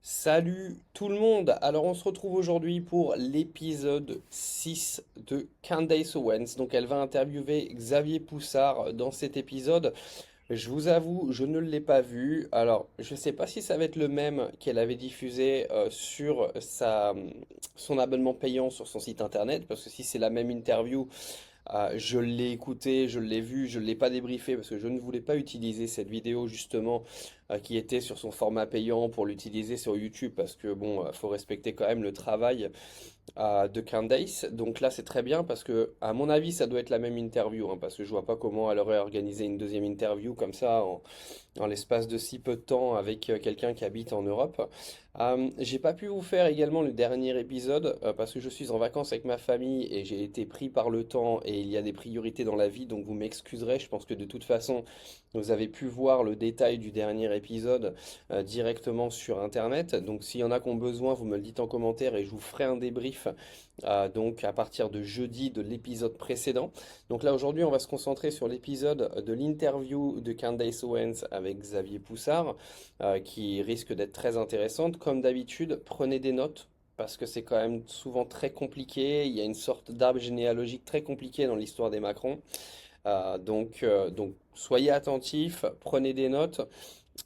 Salut tout le monde! Alors on se retrouve aujourd'hui pour l'épisode 6 de Candace Owens. Donc elle va interviewer Xavier Poussard dans cet épisode. Je vous avoue, je ne l'ai pas vu. Alors je ne sais pas si ça va être le même qu'elle avait diffusé sur son abonnement payant sur son site internet. Parce que si c'est la même interview, je l'ai écouté, je l'ai vu, je ne l'ai pas débriefé parce que je ne voulais pas utiliser cette vidéo justement qui était sur son format payant pour l'utiliser sur YouTube parce que bon, faut respecter quand même le travail de Candace. Donc là, c'est très bien parce que, à mon avis, ça doit être la même interview, hein, parce que je vois pas comment elle aurait organisé une deuxième interview comme ça en l'espace de si peu de temps avec quelqu'un qui habite en Europe. J'ai pas pu vous faire également le dernier épisode parce que je suis en vacances avec ma famille et j'ai été pris par le temps et il y a des priorités dans la vie, donc vous m'excuserez. Je pense que de toute façon, vous avez pu voir le détail du dernier épisode directement sur Internet. Donc s'il y en a qui ont besoin, vous me le dites en commentaire et je vous ferai un débrief donc à partir de jeudi de l'épisode précédent. Donc là aujourd'hui on va se concentrer sur l'épisode de l'interview de Candace Owens avec Xavier Poussard qui risque d'être très intéressante. Comme d'habitude, prenez des notes parce que c'est quand même souvent très compliqué. Il y a une sorte d'arbre généalogique très compliqué dans l'histoire des Macron. Donc soyez attentifs, prenez des notes.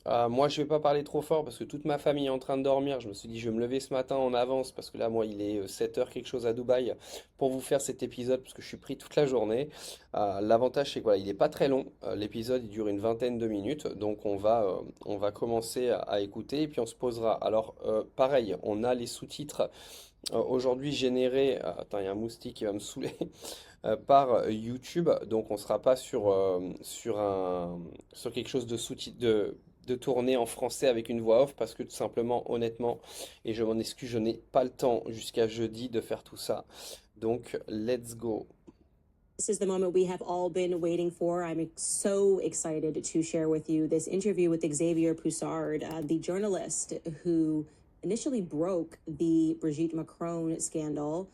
Moi, je vais pas parler trop fort parce que toute ma famille est en train de dormir. Je me suis dit, je vais me lever ce matin en avance parce que là, moi, il est 7 heures quelque chose à Dubaï pour vous faire cet épisode parce que je suis pris toute la journée. L'avantage, c'est que voilà, il n'est pas très long. L'épisode, il dure une vingtaine de minutes. Donc, on va commencer à écouter et puis on se posera. Alors, pareil, on a les sous-titres aujourd'hui générés. Attends, il y a un moustique qui va me saouler. Par YouTube, donc on ne sera pas sur quelque chose de sous-titre de tourner en français avec une voix off parce que tout simplement, honnêtement, et je m'en excuse, je n'ai pas le temps jusqu'à jeudi de faire tout ça. Donc, let's go. This is the moment we have all been waiting for. I'm so excited to share with you this interview with Xavier Poussard, the journalist who initially broke the Brigitte Macron scandal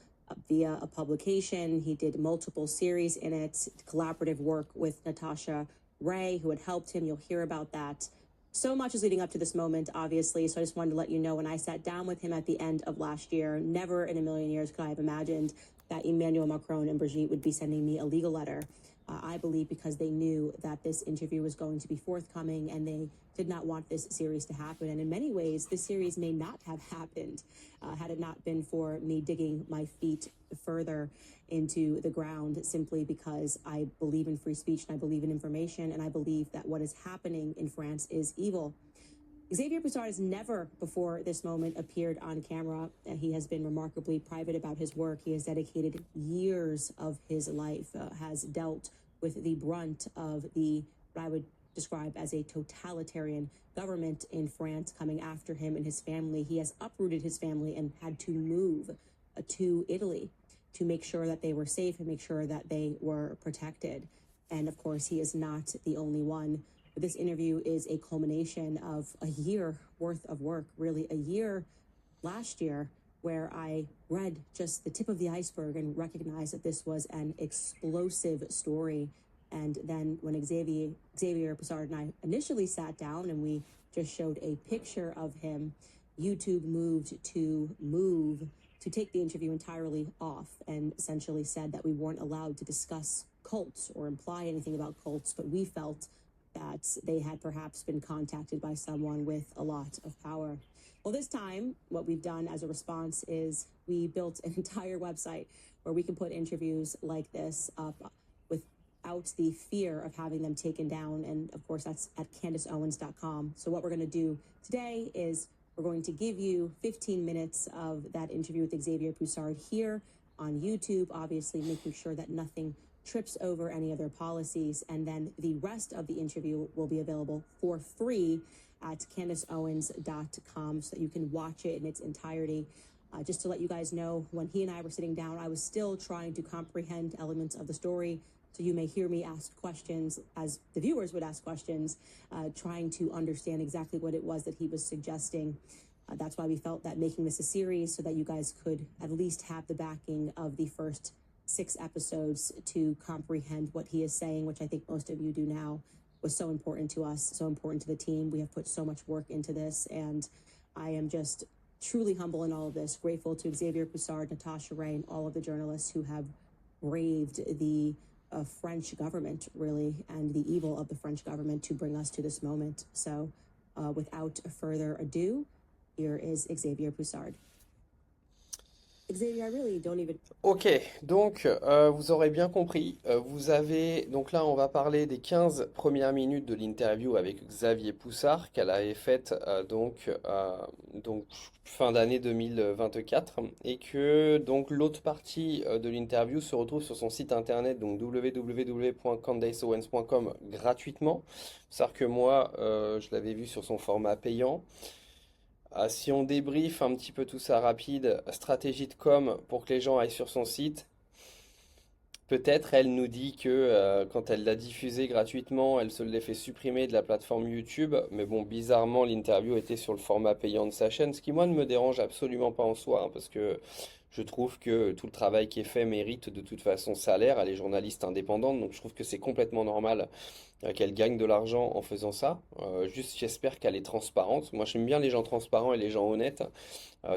via a publication. He did multiple series in it, collaborative work with Natasha Ray, who had helped him. You'll hear about that. So much is leading up to this moment, obviously. So I just wanted to let you know when I sat down with him at the end of last year, never in a million years could I have imagined that Emmanuel Macron and Brigitte would be sending me a legal letter. I believe because they knew that this interview was going to be forthcoming and they did not want this series to happen. And in many ways, this series may not have happened had it not been for me digging my feet further into the ground simply because I believe in free speech and I believe in information and I believe that what is happening in France is evil. Xavier Poussard has never before this moment appeared on camera. He has been remarkably private about his work. He has dedicated years of his life, has dealt with the brunt of what I would describe as a totalitarian government in France coming after him and his family. He has uprooted his family and had to move to Italy to make sure that they were safe and make sure that they were protected. And of course, he is not the only one. This interview is a culmination of a year worth of work, really a year last year where I read just the tip of the iceberg and recognized that this was an explosive story. And then when Xavier Poussard and I initially sat down and we just showed a picture of him, YouTube moved to take the interview entirely off and essentially said that we weren't allowed to discuss cults or imply anything about cults, but we felt that they had perhaps been contacted by someone with a lot of power. Well, this time, what we've done as a response is we built an entire website where we can put interviews like this up without the fear of having them taken down. And of course, that's at CandaceOwens.com. So what we're going to do today is we're going to give you 15 minutes of that interview with Xavier Poussard here on YouTube, obviously making sure that nothing trips over any other policies, and then the rest of the interview will be available for free at CandaceOwens.com so that you can watch it in its entirety. Just to let you guys know, when he and I were sitting down, I was still trying to comprehend elements of the story. So you may hear me ask questions as the viewers would ask questions, trying to understand exactly what it was that he was suggesting. That's why we felt that making this a series so that you guys could at least have the backing of the first 6 episodes to comprehend what he is saying, which I think most of you do now, was so important to us, so important to the team. We have put so much work into this, and I am just truly humble in all of this, grateful to Xavier Poussard, Natasha Ray, and all of the journalists who have braved the French government, really, and the evil of the French government to bring us to this moment. So without further ado, here is Xavier Poussard. Xavier, I really don't even... Ok, donc vous aurez bien compris, vous avez, donc là on va parler des 15 premières minutes de l'interview avec Xavier Poussard qu'elle avait faite donc fin d'année 2024 et que donc l'autre partie de l'interview se retrouve sur son site internet donc www.candaceowens.com gratuitement. C'est-à-dire que moi je l'avais vu sur son format payant. Si on débriefe un petit peu tout ça rapide, stratégie de com pour que les gens aillent sur son site, peut-être elle nous dit que quand elle l'a diffusé gratuitement, elle se l'est fait supprimer de la plateforme YouTube. Mais bon, bizarrement, l'interview était sur le format payant de sa chaîne, ce qui moi ne me dérange absolument pas en soi, hein, parce que je trouve que tout le travail qui est fait mérite de toute façon salaire. Elle est journaliste indépendante, donc je trouve que c'est complètement normal qu'elle gagne de l'argent en faisant ça. Juste, j'espère qu'elle est transparente. Moi, j'aime bien les gens transparents et les gens honnêtes.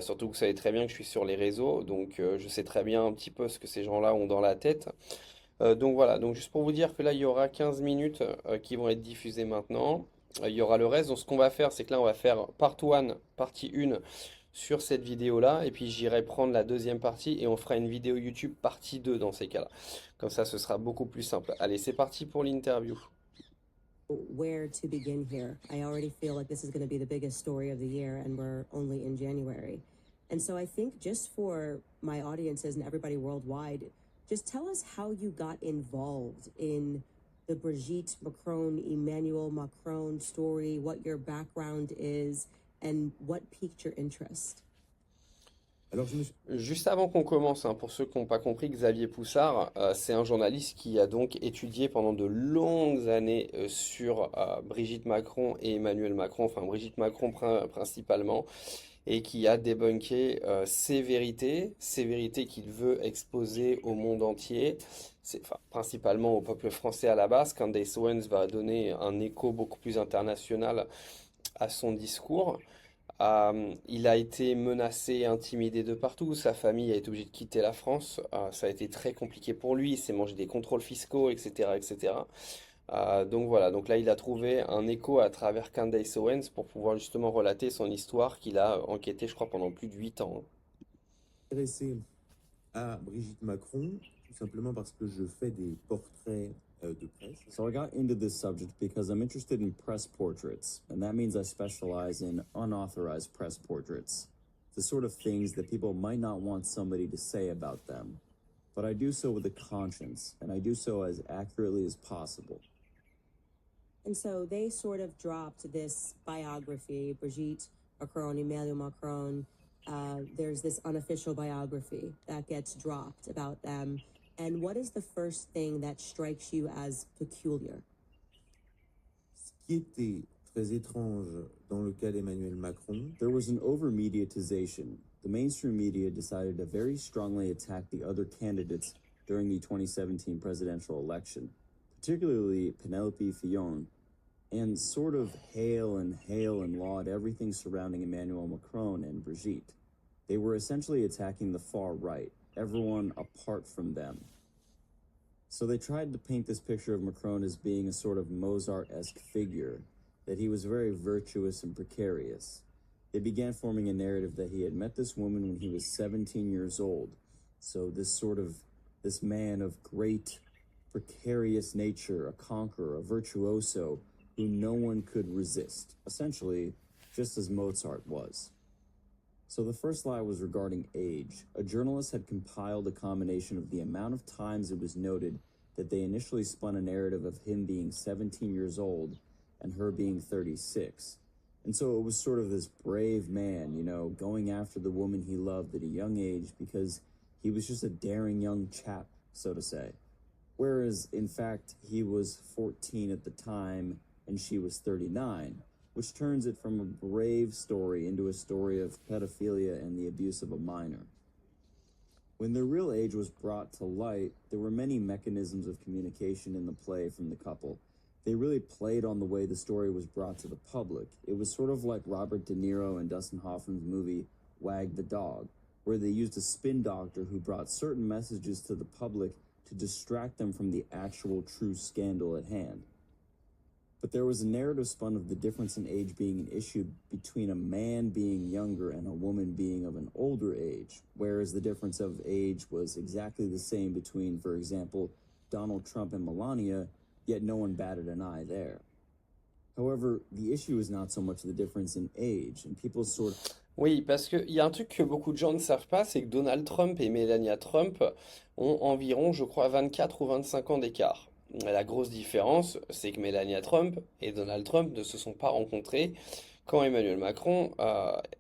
Surtout que vous savez très bien que je suis sur les réseaux, donc je sais très bien un petit peu ce que ces gens-là ont dans la tête. Donc voilà, donc juste pour vous dire que là, il y aura 15 minutes qui vont être diffusées maintenant. Il y aura le reste. Donc ce qu'on va faire, c'est que là, on va faire part 1, partie 1 sur cette vidéo-là. Et puis j'irai prendre la deuxième partie et on fera une vidéo YouTube partie 2 dans ces cas-là. Comme ça, ce sera beaucoup plus simple. Allez, c'est parti pour l'interview. Where to begin here? I already feel like this is going to be the biggest story of the year, and we're only in January. And so I think just for my audiences and everybody worldwide, just tell us how you got involved in the Brigitte Macron, Emmanuel Macron story, what your background is, and what piqued your interest. Alors, juste avant qu'on commence, hein, pour ceux qui n'ont pas compris, Xavier Poussard, c'est un journaliste qui a donc étudié pendant de longues années sur Brigitte Macron et Emmanuel Macron, enfin Brigitte Macron principalement, et qui a débunké ces vérités qu'il veut exposer au monde entier, enfin, principalement au peuple français à la base. Candace Owens va donner un écho beaucoup plus international à son discours. Il a été menacé, intimidé de partout. Sa famille a été obligée de quitter la France. Ça a été très compliqué pour lui. Il s'est mangé des contrôles fiscaux, etc., etc. Donc voilà. Donc là, il a trouvé un écho à travers Candace Owens pour pouvoir justement relater son histoire qu'il a enquêté, je crois, pendant plus de 8 ans. Intéressé à Brigitte Macron, tout simplement parce que je fais des portraits de presse. So I got into this subject because I'm interested in press portraits, and that means I specialize in unauthorized press portraits, the sort of things that people might not want somebody to say about them. But I do so with a conscience, and I do so as accurately as possible. And so they sort of dropped this biography, Brigitte Macron, Emmanuel Macron. There's this unofficial biography that gets dropped about them. And what is the first thing that strikes you as peculiar? Ce qui était très étrange dans le cas d'Emmanuel Macron, There was an over-mediatization. The mainstream media decided to very strongly attack the other candidates during the 2017 presidential election, particularly Penelope Fillon, and sort of hail and laud everything surrounding Emmanuel Macron and Brigitte. They were essentially attacking the far right, everyone apart from them. So they tried to paint this picture of Macron as being a sort of Mozart-esque figure, that he was very virtuous and precarious. They began forming a narrative that he had met this woman when he was 17 years old. So this man of great precarious nature, a conqueror, a virtuoso, who no one could resist, essentially just as Mozart was. So the first lie was regarding age. A journalist had compiled a combination of the amount of times it was noted that they initially spun a narrative of him being 17 years old and her being 36. And so it was sort of this brave man, you know, going after the woman he loved at a young age because he was just a daring young chap, so to say. Whereas, in fact, he was 14 at the time and she was 39. Which turns it from a brave story into a story of pedophilia and the abuse of a minor. When their real age was brought to light, there were many mechanisms of communication in the play from the couple. they really played on the way the story was brought to the public. It was sort of like Robert De Niro and Dustin Hoffman's movie Wag the Dog, where they used a spin doctor who brought certain messages to the public to distract them from the actual true scandal at hand. But there was a narrative spun of the difference in age being an issue between a man being younger and a woman being of an older age, whereas the difference of age was exactly the same between, for example, Donald Trump and Melania, yet no one batted an eye there. However, the issue is not so much the difference in age, and people sort of... Oui, parce qu'il y a un truc que beaucoup de gens ne savent pas, c'est que Donald Trump et Melania Trump ont environ, je crois, 24 ou 25 ans d'écart. La grosse différence, c'est que Melania Trump et Donald Trump ne se sont pas rencontrés quand Emmanuel Macron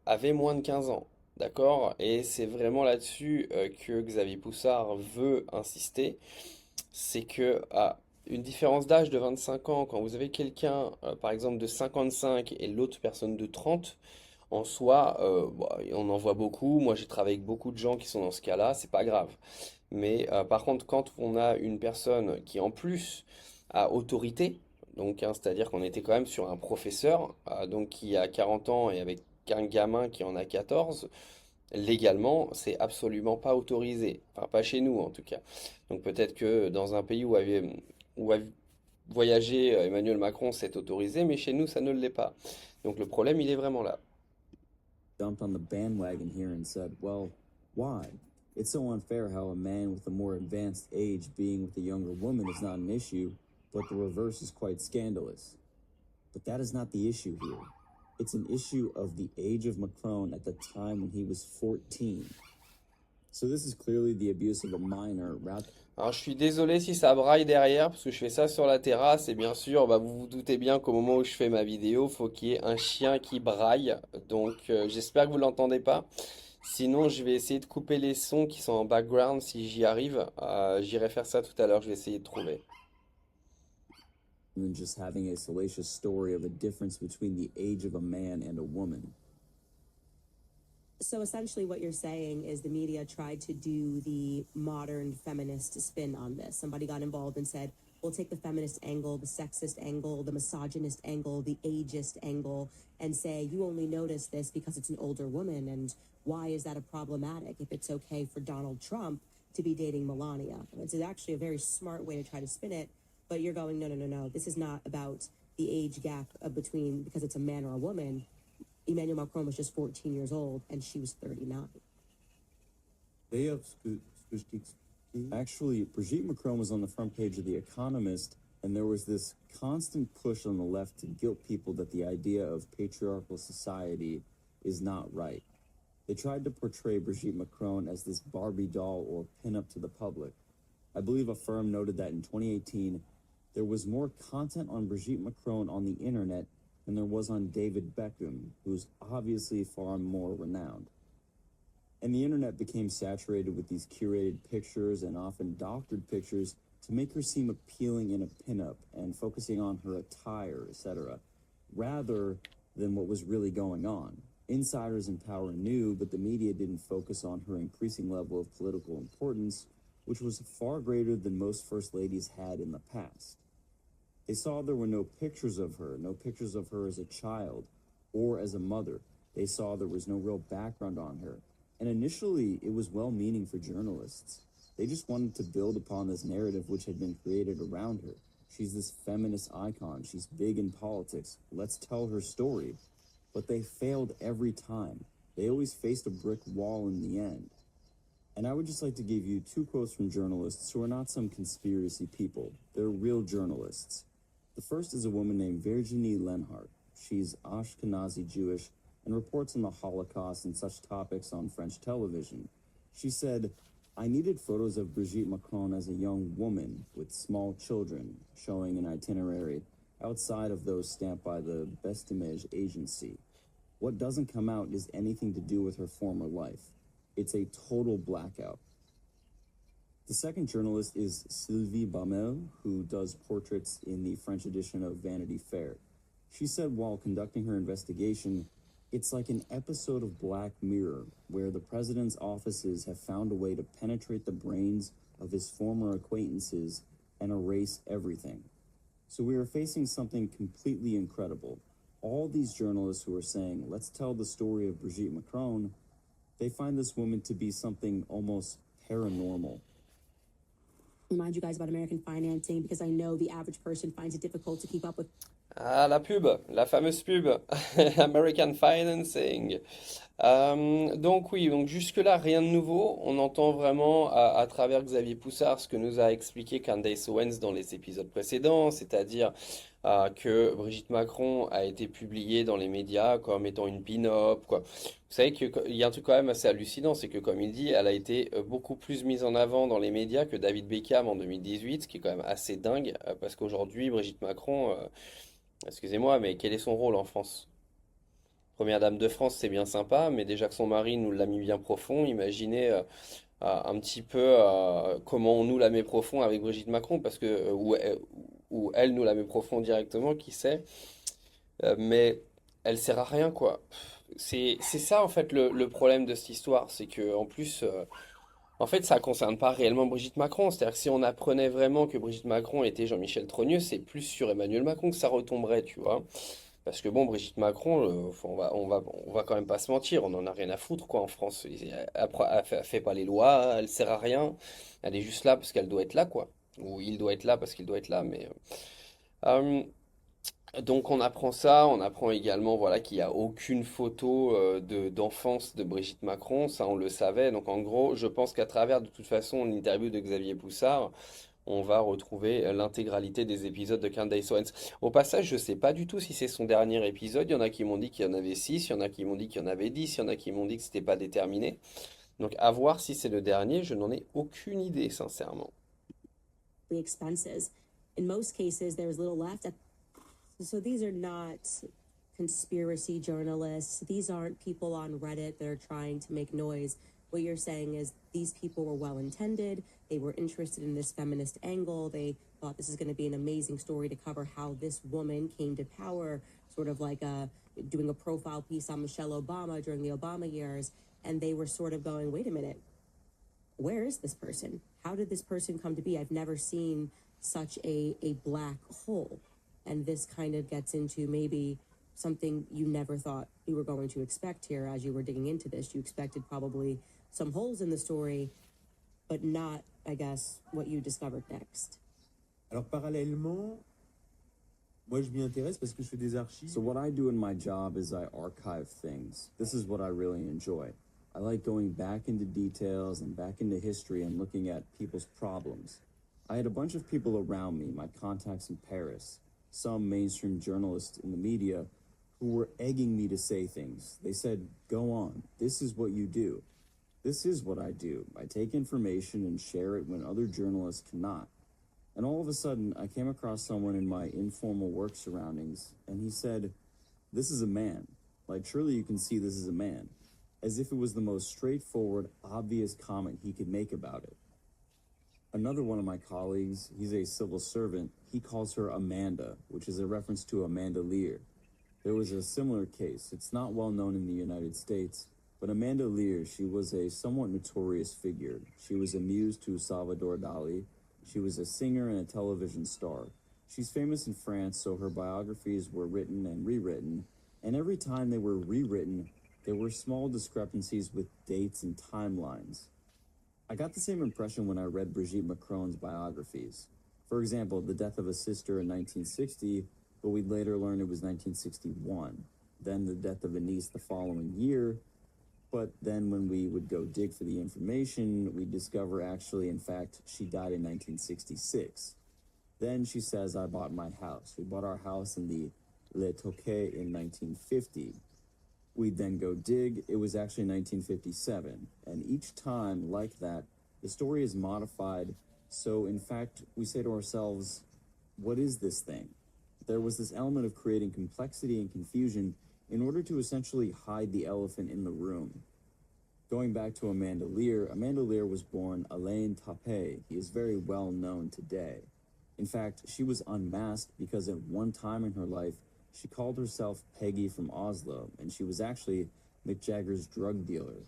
avait moins de 15 ans. D'accord? Et c'est vraiment là-dessus que Xavier Poussard veut insister. C'est que une différence d'âge de 25 ans, quand vous avez quelqu'un, par exemple, de 55 et l'autre personne de 30, en soi, bah, on en voit beaucoup. Moi, j'ai travaillé avec beaucoup de gens qui sont dans ce cas-là, c'est pas grave. Mais par contre, quand on a une personne qui en plus a autorité, donc hein, c'est-à-dire qu'on était quand même sur un professeur, donc qui a 40 ans et avec un gamin qui en a 14, légalement, c'est absolument pas autorisé. Enfin, pas chez nous en tout cas. Donc peut-être que dans un pays où a voyagé Emmanuel Macron, c'est autorisé, mais chez nous, ça ne l'est pas. Donc le problème, il est vraiment là. jumped on the bandwagon here and said, well, why? It's so unfair how a man with a more advanced age being with a younger woman is not an issue, but the reverse is quite scandalous. But that is not the issue here. It's an issue of the age of Macron at the time when he was 14. So this is clearly the abuse of a minor rather... Alors je suis désolé si ça braille derrière parce que je fais ça sur la terrasse et bien sûr bah, vous vous doutez bien qu'au moment où je fais ma vidéo faut qu'il y ait un chien qui braille donc j'espère que vous l'entendez pas, sinon je vais essayer de couper les sons qui sont en background si j'y arrive. J'irai faire ça tout à l'heure, je vais essayer de trouver. than just having a salacious story of a difference between the age of a man and a woman. So essentially what you're saying is the media tried to do the modern feminist spin on this. Somebody got involved and said, we'll take the feminist angle, the sexist angle, the misogynist angle, the ageist angle, and say, you only notice this because it's an older woman, and why is that a problematic if it's okay for Donald Trump to be dating Melania? It's actually a very smart way to try to spin it, but you're going, no. This is not about the age gap between, because it's a man or a woman. Emmanuel Macron was just 14 years old, and she was 39. D'ailleurs, ce que je t'expliquais, Actually, Brigitte Macron was on the front page of The Economist, and there was this constant push on the left to guilt people that the idea of patriarchal society is not right. They tried to portray Brigitte Macron as this Barbie doll or pin-up to the public. I believe a firm noted that in 2018, there was more content on Brigitte Macron on the internet than there was on David Beckham, who's obviously far more renowned. And the internet became saturated with these curated pictures and often doctored pictures to make her seem appealing in a pinup and focusing on her attire, etc., rather than what was really going on. Insiders in power knew, but the media didn't focus on her increasing level of political importance, which was far greater than most first ladies had in the past. They saw there were no pictures of her as a child or as a mother. They saw there was no real background on her. And initially, it was well-meaning for journalists. They just wanted to build upon this narrative which had been created around her. She's this feminist icon. She's big in politics. Let's tell her story. But they failed every time. They always faced a brick wall in the end. And I would just like to give you two quotes from journalists who are not some conspiracy people. They're real journalists. The first is a woman named Virginie Lenhart. She's Ashkenazi Jewish and reports on the Holocaust and such topics on French television. She said, I needed photos of Brigitte Macron as a young woman with small children, showing an itinerary outside of those stamped by the Best Image agency. What doesn't come out is anything to do with her former life. It's a total blackout. The second journalist is Sylvie Baumel, who does portraits in the French edition of Vanity Fair. She said while conducting her investigation, it's like an episode of Black Mirror, where the president's offices have found a way to penetrate the brains of his former acquaintances and erase everything. So we are facing something completely incredible. All these journalists who are saying, let's tell the story of Brigitte Macron, they find this woman to be something almost paranormal. Remind you guys about American financing because I know the average person finds it difficult to keep up with. Ah, la pub, la fameuse pub, American Financing. Donc oui, donc jusque-là, rien de nouveau. On entend vraiment à travers Xavier Poussard ce que nous a expliqué Candace Owens dans les épisodes précédents, c'est-à-dire que Brigitte Macron a été publiée dans les médias comme étant une pin-up, quoi. Vous savez qu'il y a un truc quand même assez hallucinant, c'est que comme il dit, elle a été beaucoup plus mise en avant dans les médias que David Beckham en 2018, ce qui est quand même assez dingue, parce qu'aujourd'hui, Brigitte Macron, excusez-moi, mais quel est son rôle en France? Première dame de France, c'est bien sympa, mais déjà que son mari nous l'a mis bien profond, imaginez un petit peu comment on nous la met profond avec Brigitte Macron, parce que ou elle nous la met profond directement, qui sait, mais elle sert à rien, quoi. C'est ça en fait le problème de cette histoire, c'est que en plus, en fait, ça concerne pas réellement Brigitte Macron. C'est-à-dire que si on apprenait vraiment que Brigitte Macron était Jean-Michel Trogneux, c'est plus sur Emmanuel Macron que ça retomberait, tu vois. Parce que bon, Brigitte Macron, on va quand même pas se mentir, on en a rien à foutre quoi en France. Elle fait pas les lois, elle sert à rien, elle est juste là parce qu'elle doit être là quoi. Ou il doit être là parce qu'il doit être là. Mais donc on apprend ça, on apprend également voilà qu'il n'y a aucune photo d'enfance de Brigitte Macron, ça on le savait. Donc en gros, je pense qu'à travers de toute façon l'interview de Xavier Poussard, on va retrouver l'intégralité des épisodes de Candace Owens. Au passage, je sais pas du tout si c'est son dernier épisode. Il y en a qui m'ont dit qu'il y en avait 6, il y en a qui m'ont dit qu'il y en avait 10, il y en a qui m'ont dit que c'était pas déterminé. Donc à voir si c'est le dernier, je n'en ai aucune idée, sincèrement. The expenses. In most cases, there's little left. So these are not conspiracy journalists. These aren't people on Reddit that are trying to make noise. What you're saying is these people were well intended. They were interested in this feminist angle. They thought this is going to be an amazing story to cover how this woman came to power, sort of like doing a profile piece on Michelle Obama during the Obama years. And they were sort of going, wait a minute, where is this person? How did this person come to be? I've never seen such a black hole. And this kind of gets into maybe something you never thought you were going to expect here as you were digging into this. You expected probably some holes in the story, but not, I guess, what you discovered next. Alors parallèlement, moi je m'y intéresse parce que je fais des archives. So what I do in my job is I archive things. This is what I really enjoy. I like going back into details and back into history and looking at people's problems. I had a bunch of people around me, my contacts in Paris, some mainstream journalists in the media who were egging me to say things. They said, go on, this is what you do. This is what I do. I take information and share it when other journalists cannot. And all of a sudden, I came across someone in my informal work surroundings, and he said, this is a man. Like, surely you can see this is a man. As if it was the most straightforward, obvious comment he could make about it. Another one of my colleagues, he's a civil servant, he calls her Amanda, which is a reference to Amanda Lear. There was a similar case. It's not well known in the United States, but Amanda Lear, she was a somewhat notorious figure. She was a muse to Salvador Dali. She was a singer and a television star. She's famous in France, so her biographies were written and rewritten, and every time they were rewritten, there were small discrepancies with dates and timelines. I got the same impression when I read Brigitte Macron's biographies. For example, the death of a sister in 1960, but we'd later learn it was 1961. Then the death of a niece the following year, but then when we would go dig for the information, we'd discover actually, in fact, she died in 1966. Then she says, I bought my house. We bought our house in the Le Touquet in 1950. We'd then go dig. It was actually 1957. And each time, like that, the story is modified. So, in fact, we say to ourselves, what is this thing? There was this element of creating complexity and confusion in order to essentially hide the elephant in the room. Going back to Amanda Lear was born Alain Tapé. He is very well known today. In fact, she was unmasked because at one time in her life, she called herself Peggy from Oslo, and she was actually Mick Jagger's drug dealer.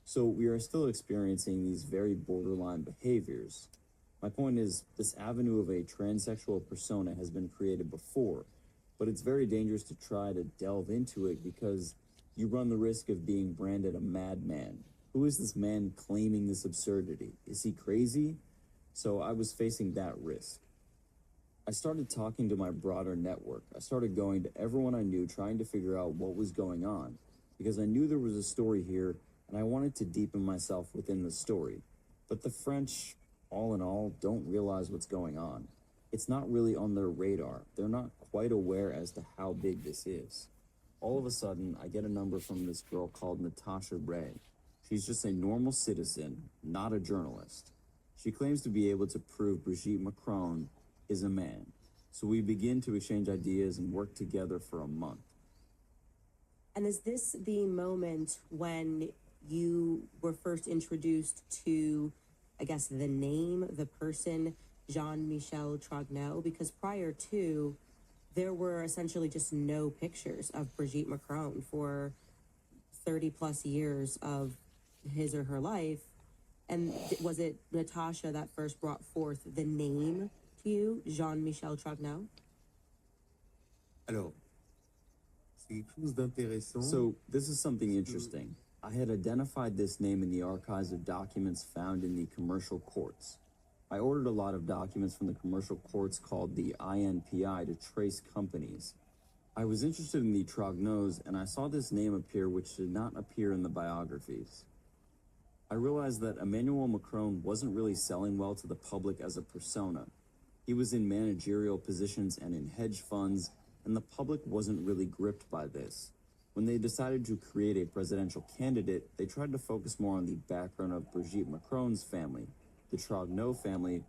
So we are still experiencing these very borderline behaviors. My point is, this avenue of a transsexual persona has been created before, but it's very dangerous to try to delve into it because you run the risk of being branded a madman. Who is this man claiming this absurdity? Is he crazy? So I was facing that risk. I started talking to my broader network. I started going to everyone I knew, trying to figure out what was going on, because I knew there was a story here, and I wanted to deepen myself within the story. But the French, all in all, don't realize what's going on. It's not really on their radar. They're not quite aware as to how big this is. All of a sudden, I get a number from this girl called Natasha Ray. She's just a normal citizen, not a journalist. She claims to be able to prove Brigitte Macron is a man. So we begin to exchange ideas and work together for a month. And is this the moment when you were first introduced to, I guess, the name, the person, Jean-Michel Trogneau? Because prior to, there were essentially just no pictures of Brigitte Macron for 30 plus years of his or her life. And was it Natasha that first brought forth the name to you, Jean-Michel Trogneau? Alors, c'est quelque chose d'intéressant. So this is something interesting. I had identified this name in the archives of documents found in the commercial courts. I ordered a lot of documents from the commercial courts called the INPI to trace companies. I was interested in the Trogneaus, and I saw this name appear which did not appear in the biographies. I realized that Emmanuel Macron wasn't really selling well to the public as a persona. He was in managerial positions and in hedge funds, and the public wasn't really gripped by this. When they decided to create a presidential candidate, they tried to focus more on the background of Brigitte Macron's family, the Trogneau family,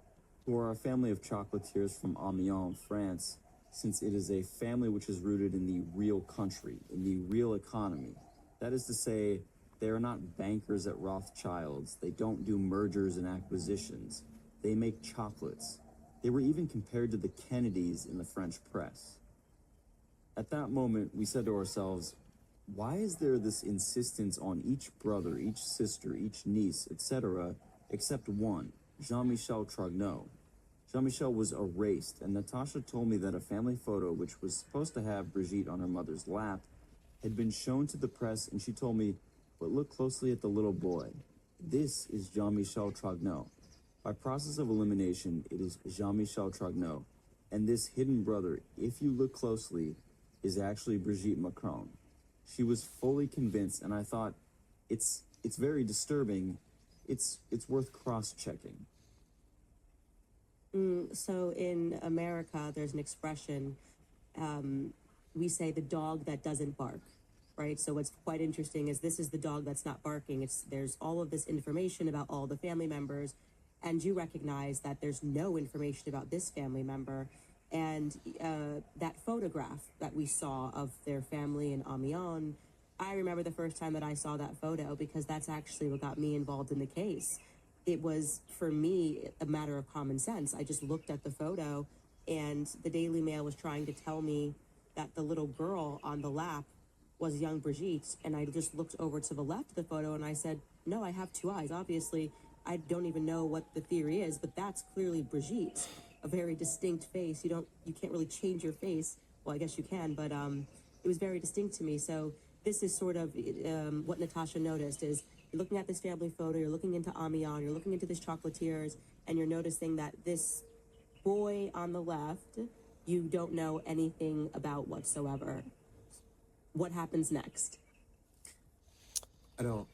who are a family of chocolatiers from Amiens, France, since it is a family which is rooted in the real country, in the real economy. That is to say, they are not bankers at Rothschilds. They don't do mergers and acquisitions. They make chocolates. They were even compared to the Kennedys in the French press. At that moment, we said to ourselves, why is there this insistence on each brother, each sister, each niece, etc., except one, Jean-Michel Trogneau? Jean-Michel was erased, and Natasha told me that a family photo, which was supposed to have Brigitte on her mother's lap, had been shown to the press, and she told me, but look closely at the little boy. This is Jean-Michel Trogneau. By process of elimination, it is Jean-Michel Trogneau. And this hidden brother, if you look closely, is actually Brigitte Macron. She was fully convinced, and I thought, it's very disturbing. It's worth cross-checking. So in America, there's an expression, we say the dog that doesn't bark, right? So what's quite interesting is this is the dog that's not barking. There's all of this information about all the family members, and you recognize that there's no information about this family member. And that photograph that we saw of their family in Amiens, I remember the first time that I saw that photo because that's actually what got me involved in the case. It was, for me, a matter of common sense. I just looked at the photo, and the Daily Mail was trying to tell me that the little girl on the lap was young Brigitte, and I just looked over to the left of the photo, and I said, no, I have two eyes. Obviously, I don't even know what the theory is, but that's clearly Brigitte, a very distinct face. You can't really change your face. Well, I guess you can, but it was very distinct to me. So this is sort of what Natasha noticed is you're looking at this family photo, you're looking into Amiens, you're looking into this chocolatiers, and you're noticing that this boy on the left, you don't know anything about whatsoever. What happens next? Alors,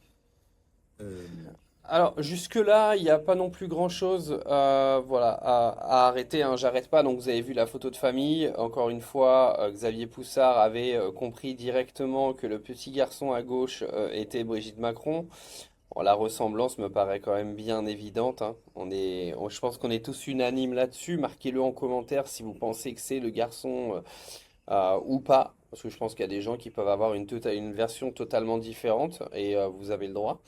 Alors, jusque-là, il n'y a pas non plus grand-chose voilà, à arrêter, hein. J'arrête pas, donc vous avez vu la photo de famille. Encore une fois, Xavier Poussard avait compris directement que le petit garçon à gauche était Brigitte Macron. Bon, la ressemblance me paraît quand même bien évidente, hein. Je pense qu'on est tous unanimes là-dessus. Marquez-le en commentaire si vous pensez que c'est le garçon ou pas. Parce que je pense qu'il y a des gens qui peuvent avoir une version totalement différente et vous avez le droit.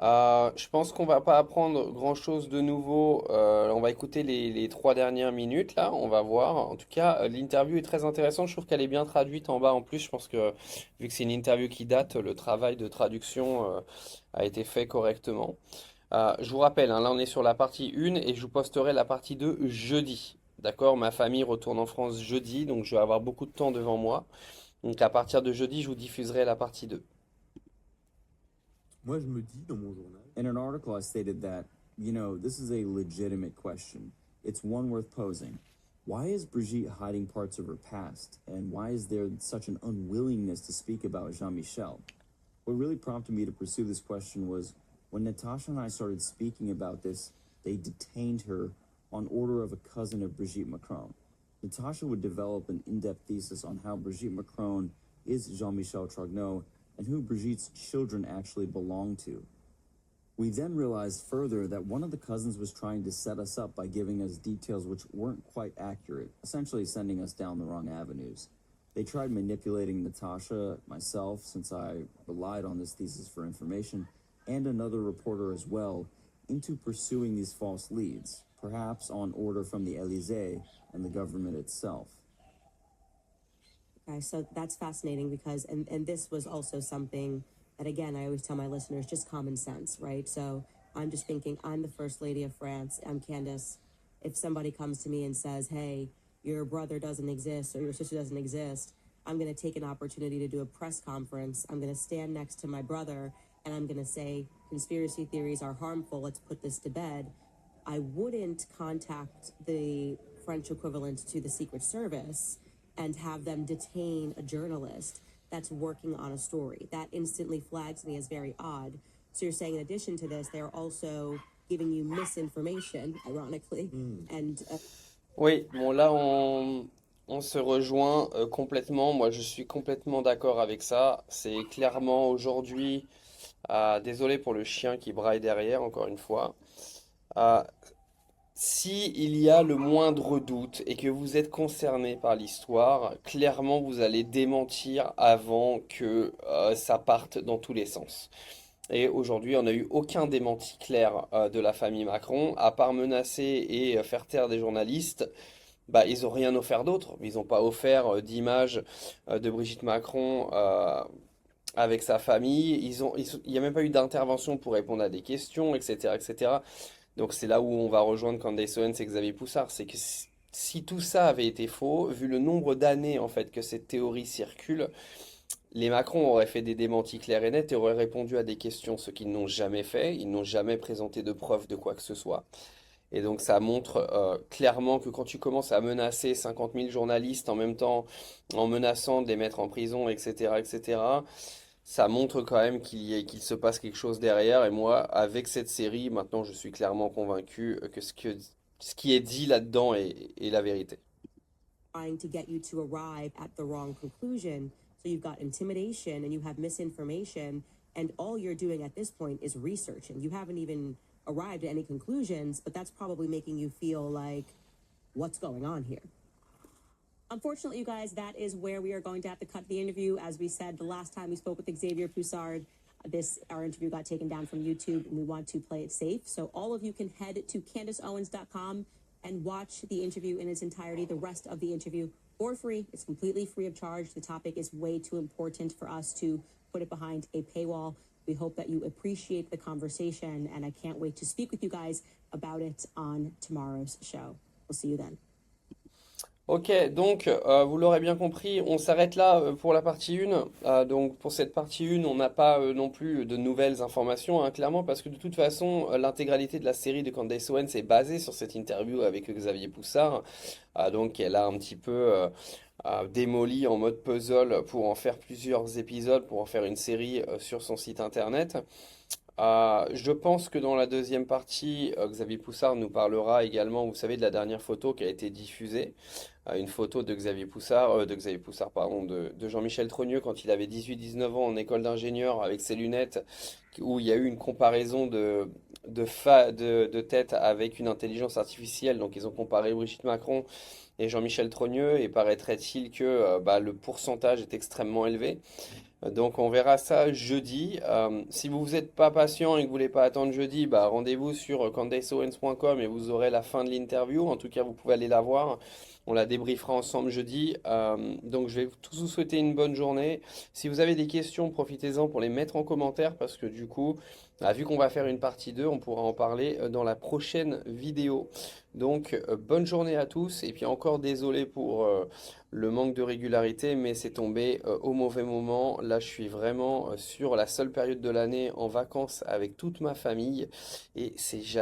Je pense qu'on va pas apprendre grand-chose de nouveau. On va écouter les 3 dernières minutes là, on va voir. En tout cas, l'interview est très intéressante. Je trouve qu'elle est bien traduite en bas en plus. Je pense que vu que c'est une interview qui date, le travail de traduction a été fait correctement. Je vous rappelle, hein, là on est sur la partie 1 et je vous posterai la partie 2 jeudi. D'accord? Ma famille retourne en France jeudi, donc je vais avoir beaucoup de temps devant moi. Donc à partir de jeudi, je vous diffuserai la partie 2. Moi, je me dis dans mon journal, In an article, I stated that, this is a legitimate question. It's one worth posing. Why is Brigitte hiding parts of her past? And why is there such an unwillingness to speak about Jean-Michel? What really prompted me to pursue this question was when Natasha and I started speaking about this, they detained her on order of a cousin of Brigitte Macron. Natasha would develop an in-depth thesis on how Brigitte Macron is Jean-Michel Trogneau and who Brigitte's children actually belong to. We then realized further that one of the cousins was trying to set us up by giving us details which weren't quite accurate, essentially sending us down the wrong avenues. They tried manipulating Natasha, myself, since I relied on this thesis for information, and another reporter as well, into pursuing these false leads, perhaps on order from the Élysée and the government itself. Okay, so that's fascinating because, and this was also something that, again, I always tell my listeners, just common sense, right? So I'm just thinking, I'm the First Lady of France, I'm Candace. If somebody comes to me and says, hey, your brother doesn't exist or your sister doesn't exist, I'm going to take an opportunity to do a press conference. I'm going to stand next to my brother and I'm going to say, conspiracy theories are harmful, let's put this to bed. I wouldn't contact the French equivalent to the Secret Service and have them detain a journalist that's working on a story. That instantly flags me as very odd. So you're saying in addition to this, they're also giving you misinformation, ironically. And Oui, bon là on se rejoint complètement. Moi je suis complètement d'accord avec ça. C'est clairement aujourd'hui, désolé pour le chien qui braille derrière, encore une fois. Euh, Si il y a le moindre doute et que vous êtes concerné par l'histoire, clairement vous allez démentir avant que ça parte dans tous les sens. Et aujourd'hui, on n'a eu aucun démenti clair de la famille Macron, à part menacer et faire taire des journalistes. Bah, ils n'ont rien offert d'autre. Ils n'ont pas offert d'images de Brigitte Macron avec sa famille. Il n'y a même pas eu d'intervention pour répondre à des questions, etc., etc. Donc c'est là où on va rejoindre Candace Owens et Xavier Poussard, c'est que si tout ça avait été faux, vu le nombre d'années en fait que cette théorie circule, les Macron auraient fait des démentis clairs et nets et auraient répondu à des questions, ce qu'ils n'ont jamais fait, ils n'ont jamais présenté de preuves de quoi que ce soit. Et donc ça montre clairement que quand tu commences à menacer 50 000 journalistes en même temps, en menaçant de les mettre en prison, etc., etc., ça montre quand même qu'il se passe quelque chose derrière. Et moi, avec cette série, maintenant, je suis clairement convaincu que ce qui est dit là-dedans est la vérité. trying to get you to arrive at the wrong conclusion. So you've got intimidation and you have misinformation, and all you're doing at this point is researching. You haven't even arrived at any conclusions, but that's probably making you feel like, what's going on here? Unfortunately, you guys, that is where we are going to have to cut the interview. As we said, the last time we spoke with Xavier Poussard, our interview got taken down from YouTube, and we want to play it safe. So all of you can head to CandaceOwens.com and watch the interview in its entirety, the rest of the interview for free. It's completely free of charge. The topic is way too important for us to put it behind a paywall. We hope that you appreciate the conversation, and I can't wait to speak with you guys about it on tomorrow's show. We'll see you then. Ok, donc vous l'aurez bien compris, on s'arrête là pour la partie 1. Donc pour cette partie 1, on n'a pas non plus de nouvelles informations, hein, clairement, parce que de toute façon, l'intégralité de la série de Candace Owens est basée sur cette interview avec Xavier Poussard. Donc elle a un petit peu démoli en mode puzzle pour en faire plusieurs épisodes, pour en faire une série sur son site internet. Je pense que dans la deuxième partie, Xavier Poussard nous parlera également, vous savez, de la dernière photo qui a été diffusée. Une photo de Xavier Poussard, pardon, de Jean-Michel Trogneux quand il avait 18-19 ans en école d'ingénieur avec ses lunettes, où il y a eu une comparaison de tête avec une intelligence artificielle. Donc ils ont comparé Brigitte Macron et Jean-Michel Trogneux et paraîtrait-il que le pourcentage est extrêmement élevé. Donc on verra ça jeudi. Si vous n'êtes pas patient et que vous voulez pas attendre jeudi, rendez-vous sur candaceowens.com et vous aurez la fin de l'interview. En tout cas, vous pouvez aller la voir. On la débriefera ensemble jeudi. Donc je vais tous vous souhaiter une bonne journée. Si vous avez des questions, profitez-en pour les mettre en commentaire parce que du coup, vu qu'on va faire une partie 2, on pourra en parler dans la prochaine vidéo. Donc bonne journée à tous et puis encore désolé pour le manque de régularité, mais c'est tombé au mauvais moment. Là, je suis vraiment sur la seule période de l'année en vacances avec toute ma famille et c'est jamais